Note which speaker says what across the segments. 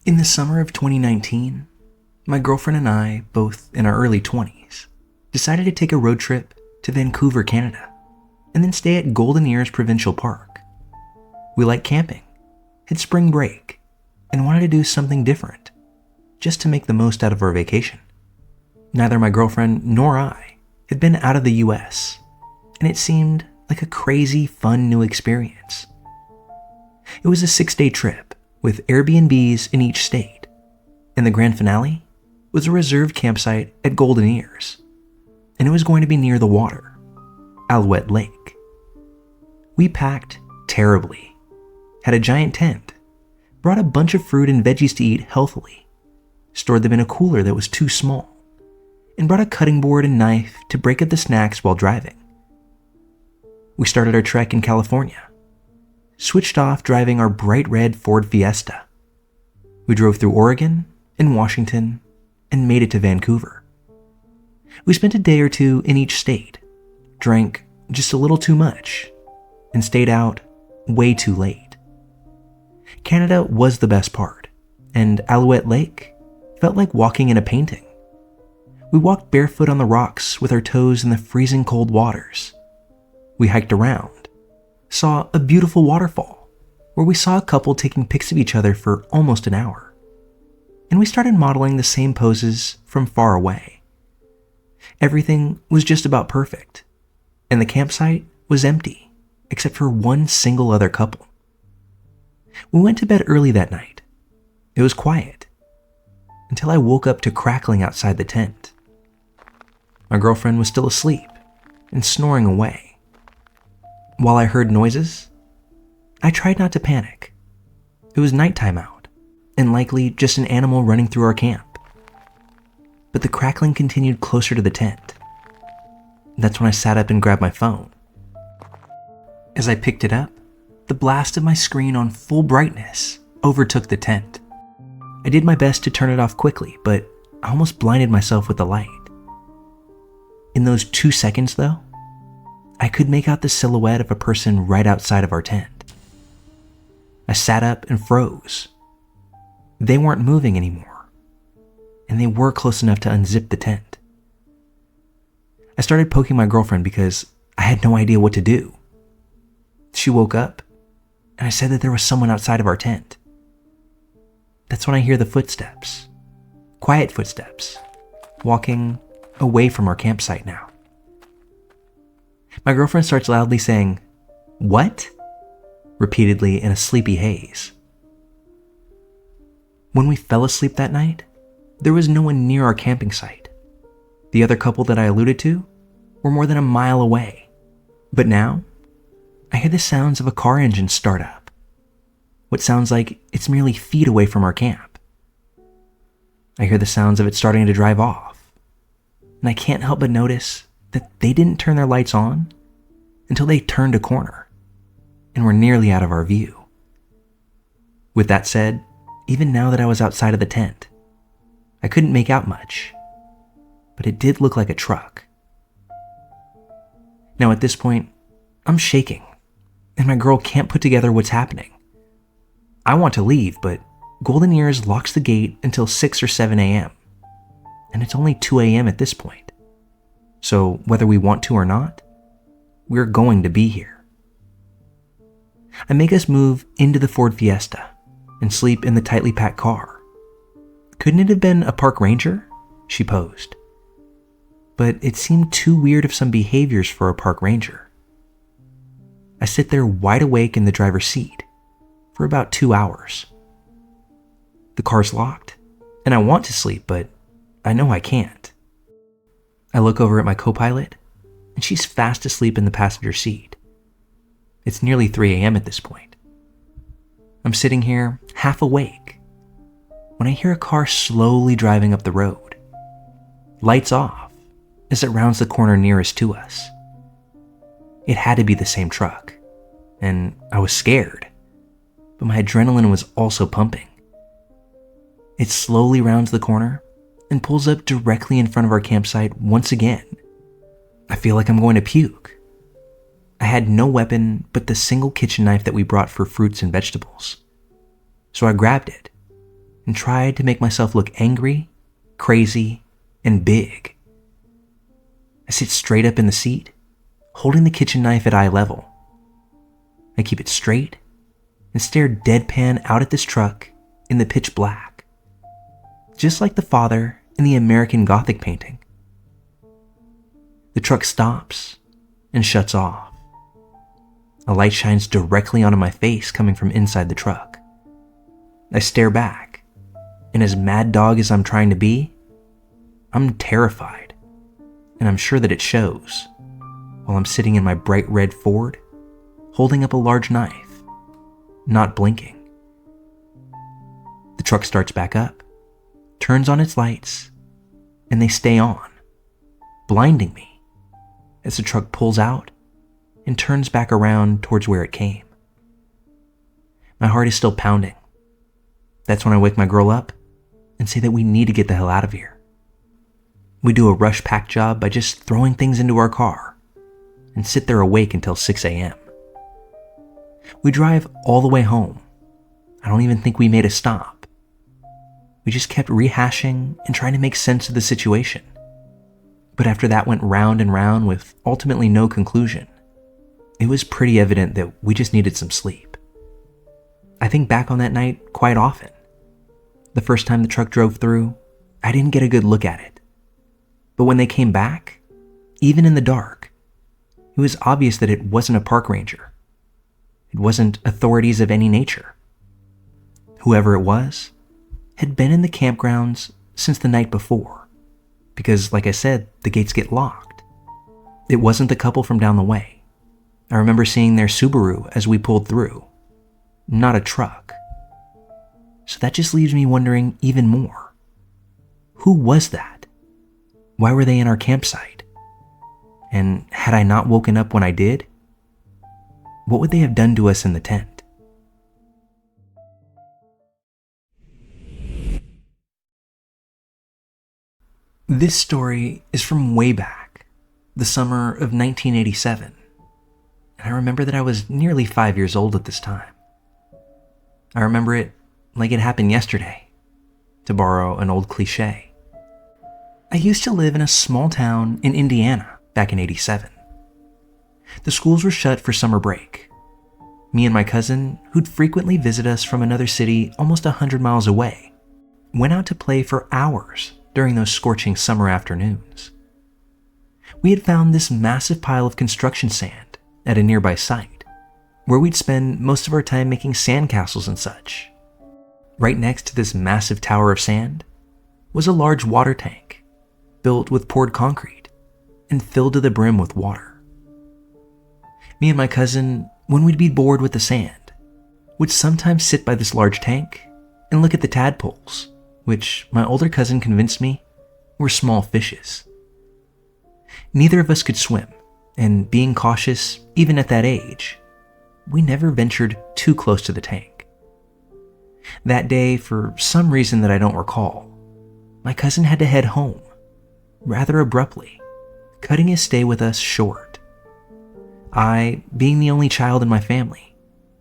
Speaker 1: In the summer of 2019, my girlfriend and I, both in our early 20s, decided to take a road trip to Vancouver, Canada, and then stay at Golden Ears Provincial Park. We liked camping, had spring break, and wanted to do something different, just to make the most out of our vacation. Neither my girlfriend nor I had been out of the US, and it seemed like a crazy, fun new experience. It was a 6-day trip with Airbnbs in each state, and the grand finale was a reserved campsite at Golden Ears, and it was going to be near the water, Alouette Lake. We packed terribly, had a giant tent, brought a bunch of fruit and veggies to eat healthily, stored them in a cooler that was too small, and brought a cutting board and knife to break up the snacks while driving. We started our trek in California, switched off driving our bright red Ford Fiesta. We drove through Oregon and Washington and made it to Vancouver. We spent a day or two in each state, drank just a little too much, and stayed out way too late. Canada was the best part, and Alouette Lake felt like walking in a painting. We walked barefoot on the rocks with our toes in the freezing cold waters. We hiked around, saw a beautiful waterfall where we saw a couple taking pics of each other for almost an hour. And we started modeling the same poses from far away. Everything was just about perfect, and the campsite was empty except for one single other couple. We went to bed early that night. It was quiet until I woke up to crackling outside the tent. My girlfriend was still asleep and snoring away. While I heard noises, I tried not to panic. It was nighttime out, and likely just an animal running through our camp. But the crackling continued closer to the tent. That's when I sat up and grabbed my phone. As I picked it up, the blast of my screen on full brightness overtook the tent. I did my best to turn it off quickly, but I almost blinded myself with the light. In those 2 seconds, though, I could make out the silhouette of a person right outside of our tent. I sat up and froze. They weren't moving anymore, and they were close enough to unzip the tent. I started poking my girlfriend because I had no idea what to do. She woke up, and I said that there was someone outside of our tent. That's when I hear the footsteps, quiet footsteps, walking away from our campsite now. My girlfriend starts loudly saying, "What?" repeatedly in a sleepy haze. When we fell asleep that night, there was no one near our camping site. The other couple that I alluded to were more than a mile away. But now, I hear the sounds of a car engine start up. What sounds like it's merely feet away from our camp. I hear the sounds of it starting to drive off, and I can't help but notice that they didn't turn their lights on until they turned a corner and were nearly out of our view. With that said, even now that I was outside of the tent, I couldn't make out much, but it did look like a truck. Now at this point, I'm shaking, and my girl can't put together what's happening. I want to leave, but Golden Ears locks the gate until 6 or 7 a.m., and it's only 2 a.m. at this point. So whether we want to or not, we're going to be here. I make us move into the Ford Fiesta and sleep in the tightly packed car. Couldn't it have been a park ranger? She posed. But it seemed too weird of some behaviors for a park ranger. I sit there wide awake in the driver's seat for about 2 hours. The car's locked, and I want to sleep, but I know I can't. I look over at my co-pilot, and she's fast asleep in the passenger seat. It's nearly 3 a.m. at this point. I'm sitting here, half awake, when I hear a car slowly driving up the road. Lights off as it rounds the corner nearest to us. It had to be the same truck, and I was scared, but my adrenaline was also pumping. It slowly rounds the corner and pulls up directly in front of our campsite once again. I feel like I'm going to puke. I had no weapon but the single kitchen knife that we brought for fruits and vegetables. So I grabbed it and tried to make myself look angry, crazy, and big. I sit straight up in the seat, holding the kitchen knife at eye level. I keep it straight and stare deadpan out at this truck in the pitch black, just like the father in the American Gothic painting. The truck stops and shuts off. A light shines directly onto my face coming from inside the truck. I stare back, and as mad dog as I'm trying to be, I'm terrified, and I'm sure that it shows while I'm sitting in my bright red Ford, holding up a large knife, not blinking. The truck starts back up, turns on its lights, and they stay on, blinding me as the truck pulls out and turns back around towards where it came. My heart is still pounding. That's when I wake my girl up and say that we need to get the hell out of here. We do a rush pack job by just throwing things into our car and sit there awake until 6 a.m. We drive all the way home. I don't even think we made a stop. We just kept rehashing and trying to make sense of the situation. But after that went round and round with ultimately no conclusion, it was pretty evident that we just needed some sleep. I think back on that night quite often. The first time the truck drove through, I didn't get a good look at it. But when they came back, even in the dark, it was obvious that it wasn't a park ranger. It wasn't authorities of any nature. Whoever it was had been in the campgrounds since the night before, because, like I said, the gates get locked. It wasn't the couple from down the way. I remember seeing their Subaru as we pulled through, not a truck. So that just leaves me wondering even more. Who was that? Why were they in our campsite? And had I not woken up when I did, what would they have done to us in the tent? This story is from way back, the summer of 1987. And I remember that I was nearly 5 years old at this time. I remember it like it happened yesterday, to borrow an old cliche. I used to live in a small town in Indiana back in '87. The schools were shut for summer break. Me and my cousin, who'd frequently visit us from another city almost 100 miles away, went out to play for hours during those scorching summer afternoons. We had found this massive pile of construction sand at a nearby site, where we'd spend most of our time making sandcastles and such. Right next to this massive tower of sand was a large water tank, built with poured concrete and filled to the brim with water. Me and my cousin, when we'd be bored with the sand, would sometimes sit by this large tank and look at the tadpoles, which my older cousin convinced me were small fishes. Neither of us could swim, and being cautious, even at that age, we never ventured too close to the tank. That day, for some reason that I don't recall, my cousin had to head home, rather abruptly, cutting his stay with us short. I, being the only child in my family,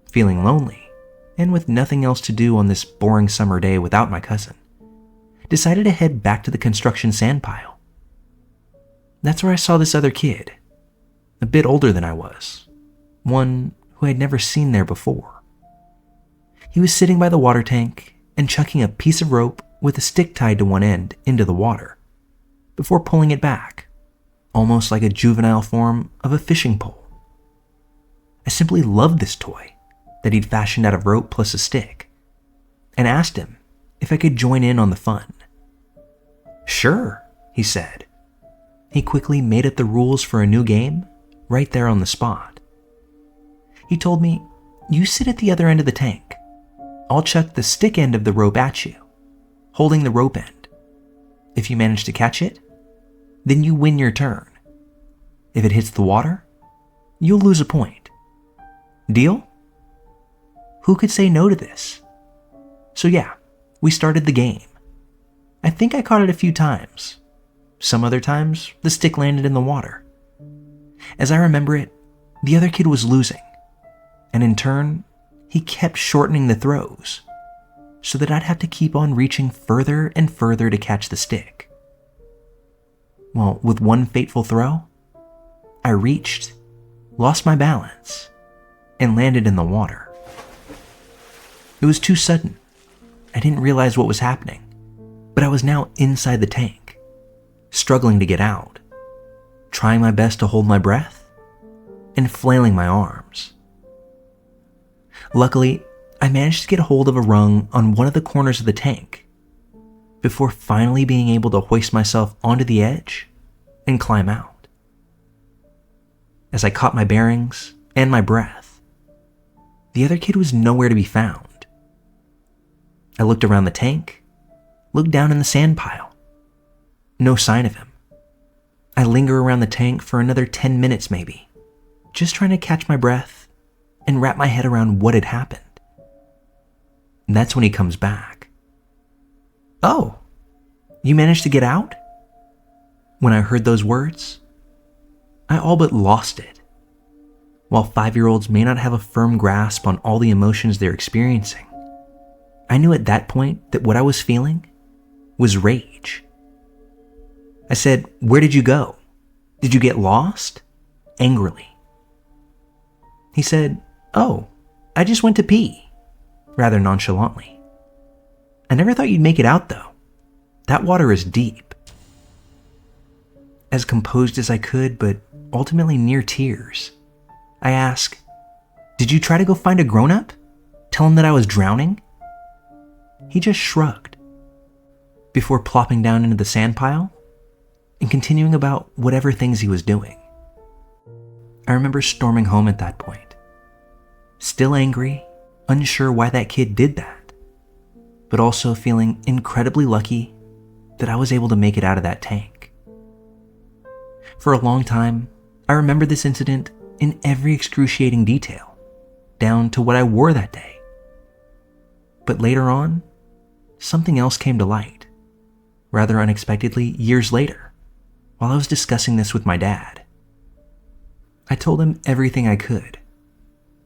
Speaker 1: feeling lonely, and with nothing else to do on this boring summer day without my cousin, decided to head back to the construction sand pile. That's where I saw this other kid, a bit older than I was, one who I'd never seen there before. He was sitting by the water tank and chucking a piece of rope with a stick tied to one end into the water, before pulling it back, almost like a juvenile form of a fishing pole. I simply loved this toy that he'd fashioned out of rope plus a stick, and asked him if I could join in on the fun. "Sure," he said. He quickly made up the rules for a new game right there on the spot. He told me, "You sit at the other end of the tank. I'll chuck the stick end of the rope at you, holding the rope end. If you manage to catch it, then you win your turn. If it hits the water, you'll lose a point. Deal?" Who could say no to this? So yeah, we started the game. I think I caught it a few times. Some other times, the stick landed in the water. As I remember it, the other kid was losing, and in turn, he kept shortening the throws. so that I'd have to keep on reaching further and further to catch the stick. Well, with one fateful throw, I reached, lost my balance, and landed in the water. It was too sudden. I didn't realize what was happening, but I was now inside the tank, struggling to get out, trying my best to hold my breath, and flailing my arms. Luckily, I managed to get hold of a rung on one of the corners of the tank before finally being able to hoist myself onto the edge and climb out. As I caught my bearings and my breath, the other kid was nowhere to be found. I looked around the tank, looked down in the sand pile. No sign of him. I linger around the tank for another 10 minutes maybe, just trying to catch my breath and wrap my head around what had happened. And that's when he comes back. "Oh, you managed to get out?" When I heard those words, I all but lost it. While 5-year-olds may not have a firm grasp on all the emotions they're experiencing, I knew at that point that what I was feeling was rage. I said, "Where did you go? Did you get lost?" Angrily. He said, "Oh, I just went to pee," rather nonchalantly. "I never thought you'd make it out though. That water is deep." As composed as I could, but ultimately near tears, I asked, "Did you try to go find a grown-up? Tell him that I was drowning?" He just shrugged, before plopping down into the sand pile and continuing about whatever things he was doing. I remember storming home at that point, still angry, unsure why that kid did that, but also feeling incredibly lucky that I was able to make it out of that tank. For a long time, I remember this incident in every excruciating detail, down to what I wore that day. But later on, something else came to light, rather unexpectedly years later, while I was discussing this with my dad. I told him everything I could,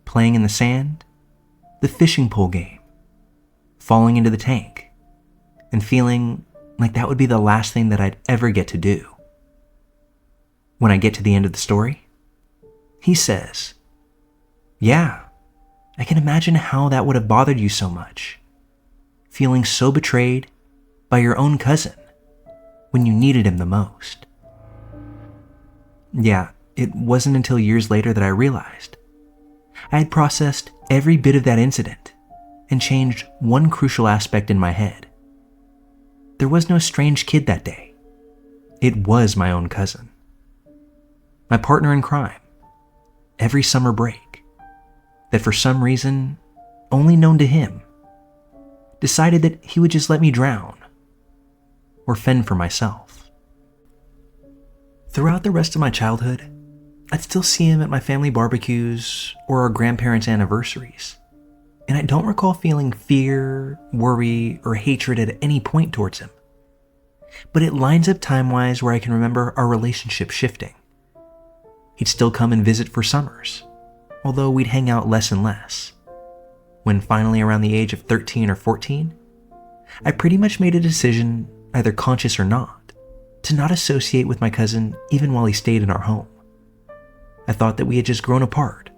Speaker 1: playing in the sand, the fishing pole game, falling into the tank, and feeling like that would be the last thing that I'd ever get to do. When I get to the end of the story, he says, "Yeah, I can imagine how that would have bothered you so much, feeling so betrayed by your own cousin when you needed him the most." Yeah, it wasn't until years later that I realized I had processed every bit of that incident and changed one crucial aspect in my head. There was no strange kid that day. It was my own cousin. My partner in crime, every summer break, that for some reason, only known to him, decided that he would just let me drown or fend for myself. Throughout the rest of my childhood, I'd still see him at my family barbecues or our grandparents' anniversaries, and I don't recall feeling fear, worry, or hatred at any point towards him. But it lines up time-wise where I can remember our relationship shifting. He'd still come and visit for summers, although we'd hang out less and less. When finally around the age of 13 or 14, I pretty much made a decision, either conscious or not, to not associate with my cousin even while he stayed in our home. I thought that we had just grown apart,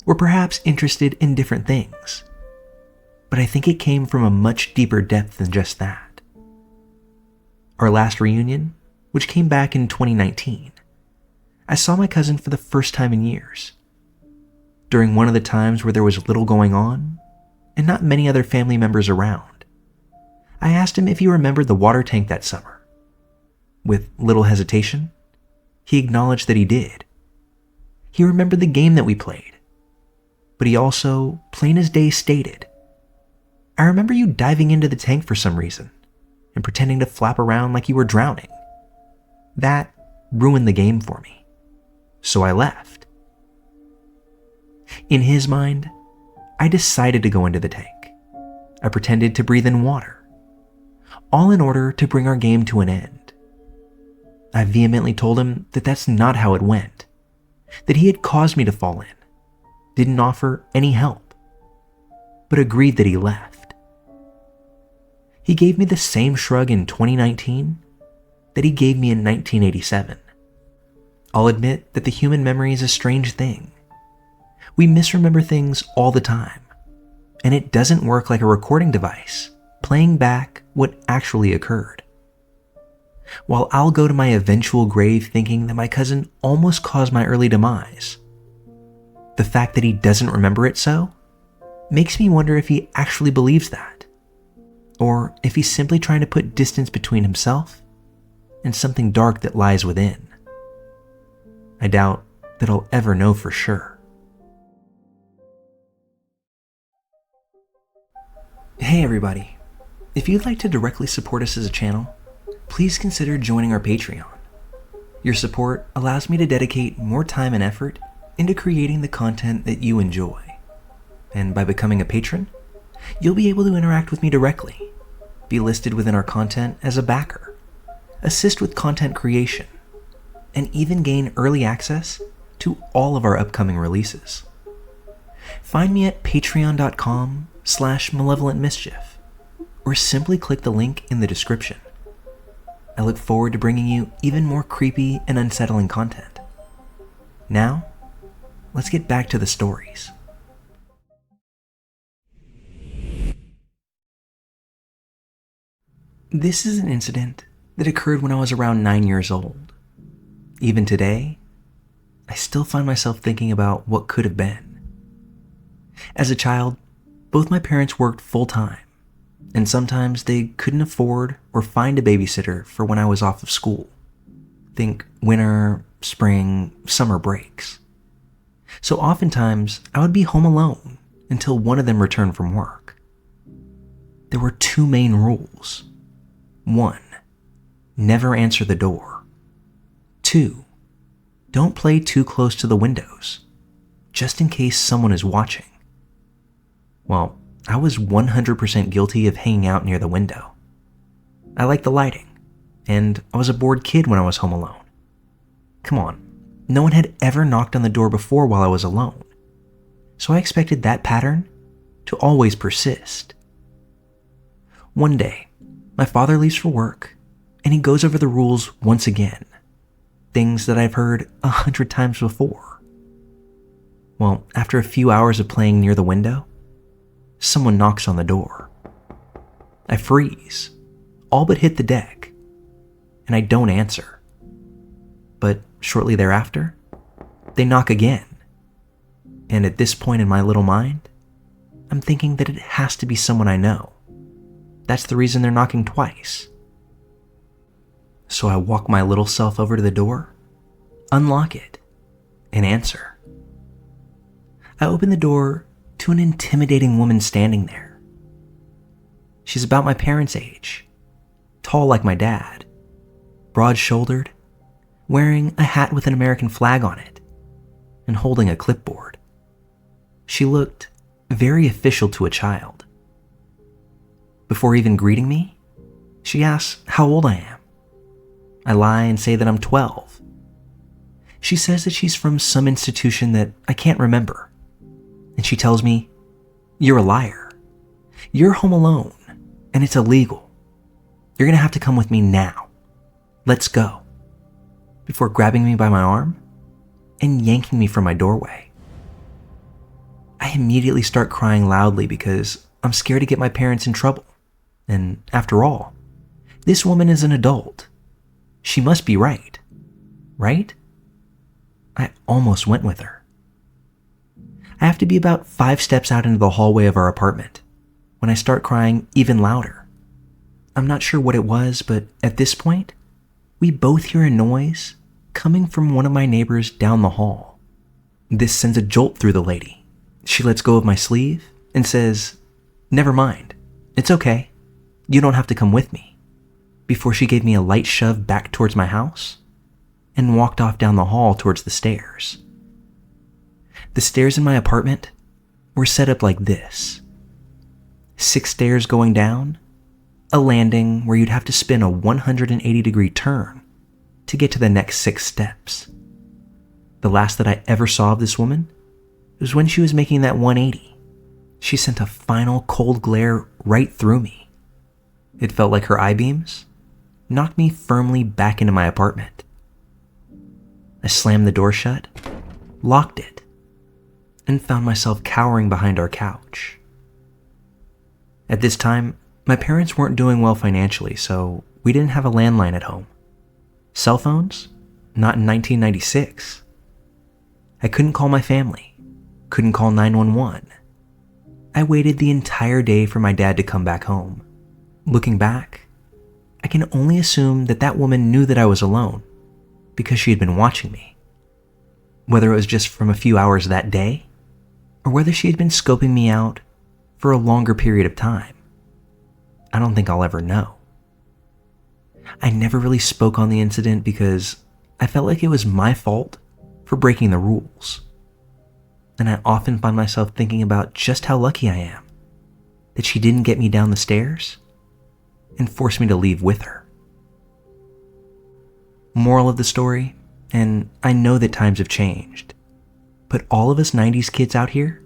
Speaker 1: or perhaps interested in different things. But I think it came from a much deeper depth than just that. Our last reunion, which came back in 2019, I saw my cousin for the first time in years. During one of the times where there was little going on, and not many other family members around, I asked him if he remembered the water tank that summer. With little hesitation, he acknowledged that he did. He remembered the game that we played, but he also, plain as day, stated, "I remember you diving into the tank for some reason and pretending to flap around like you were drowning. That ruined the game for me, so I left." In his mind, I decided to go into the tank. I pretended to breathe in water, all in order to bring our game to an end. I vehemently told him that that's not how it went, that he had caused me to fall in, didn't offer any help, but agreed that he left. He gave me the same shrug in 2019 that he gave me in 1987. I'll admit that the human memory is a strange thing. We misremember things all the time, and it doesn't work like a recording device, playing back what actually occurred. While I'll go to my eventual grave thinking that my cousin almost caused my early demise, the fact that he doesn't remember it so makes me wonder if he actually believes that, or if he's simply trying to put distance between himself and something dark that lies within. I doubt that I'll ever know for sure. Hey everybody, if you'd like to directly support us as a channel, please consider joining our Patreon. Your support allows me to dedicate more time and effort into creating the content that you enjoy. And by becoming a patron, you'll be able to interact with me directly, be listed within our content as a backer, assist with content creation, and even gain early access to all of our upcoming releases. Find me at patreon.com/Malevolent Mischief, or simply click the link in the description. I look forward to bringing you even more creepy and unsettling content. Now, let's get back to the stories. This is an incident that occurred when I was around 9 years old. Even today, I still find myself thinking about what could have been. As a child, both my parents worked full-time, and sometimes they couldn't afford or find a babysitter for when I was off of school. Think winter, spring, summer breaks. So oftentimes, I would be home alone until one of them returned from work. There were two main rules. 1. Never answer the door. 2. Don't play too close to the windows, just in case someone is watching. Well, I was 100% guilty of hanging out near the window. I liked the lighting, and I was a bored kid when I was home alone. Come on, no one had ever knocked on the door before while I was alone, so I expected that pattern to always persist. One day, my father leaves for work, and he goes over the rules once again, things that I've heard 100 times before. Well, after a few hours of playing near the window, someone knocks on the door. I freeze, all but hit the deck, and I don't answer. But shortly thereafter, they knock again. And at this point in my little mind, I'm thinking that it has to be someone I know. That's the reason they're knocking twice. So I walk my little self over to the door, unlock it, and answer. I open the door to an intimidating woman standing there. She's about my parents' age, tall like my dad, broad-shouldered, wearing a hat with an American flag on it, and holding a clipboard. She looked very official to a child. Before even greeting me, she asks how old I am. I lie and say that I'm 12. She says that she's from some institution that I can't remember, and she tells me, "You're a liar. You're home alone, and it's illegal. You're gonna have to come with me now. Let's go," before grabbing me by my arm and yanking me from my doorway. I immediately start crying loudly because I'm scared to get my parents in trouble. And after all, this woman is an adult. She must be right? I almost went with her. I have to be about 5 steps out into the hallway of our apartment when I start crying even louder. I'm not sure what it was, but at this point, we both hear a noise coming from one of my neighbors down the hall. This sends a jolt through the lady. She lets go of my sleeve and says, "Never mind, it's okay. You don't have to come with me," before she gave me a light shove back towards my house and walked off down the hall towards the stairs. The stairs in my apartment were set up like this. 6 stairs going down, a landing where you'd have to spin a 180-degree turn to get to the next 6 steps. The last that I ever saw of this woman was when she was making that 180. She sent a final cold glare right through me. It felt like her eye beams knocked me firmly back into my apartment. I slammed the door shut, locked it, and found myself cowering behind our couch. At this time, my parents weren't doing well financially, so we didn't have a landline at home. Cell phones? Not in 1996. I couldn't call my family, couldn't call 911. I waited the entire day for my dad to come back home. Looking back, I can only assume that that woman knew that I was alone because she had been watching me. Whether it was just from a few hours that day, or whether she had been scoping me out for a longer period of time, I don't think I'll ever know. I never really spoke on the incident because I felt like it was my fault for breaking the rules. And I often find myself thinking about just how lucky I am that she didn't get me down the stairs and force me to leave with her. Moral of the story, and I know that times have changed, but all of us 90s kids out here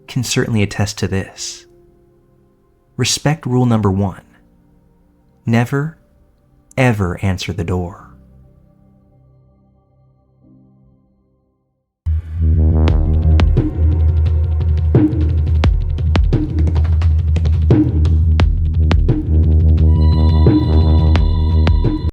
Speaker 1: can certainly attest to this. Respect rule number 1. Never, ever answer the door.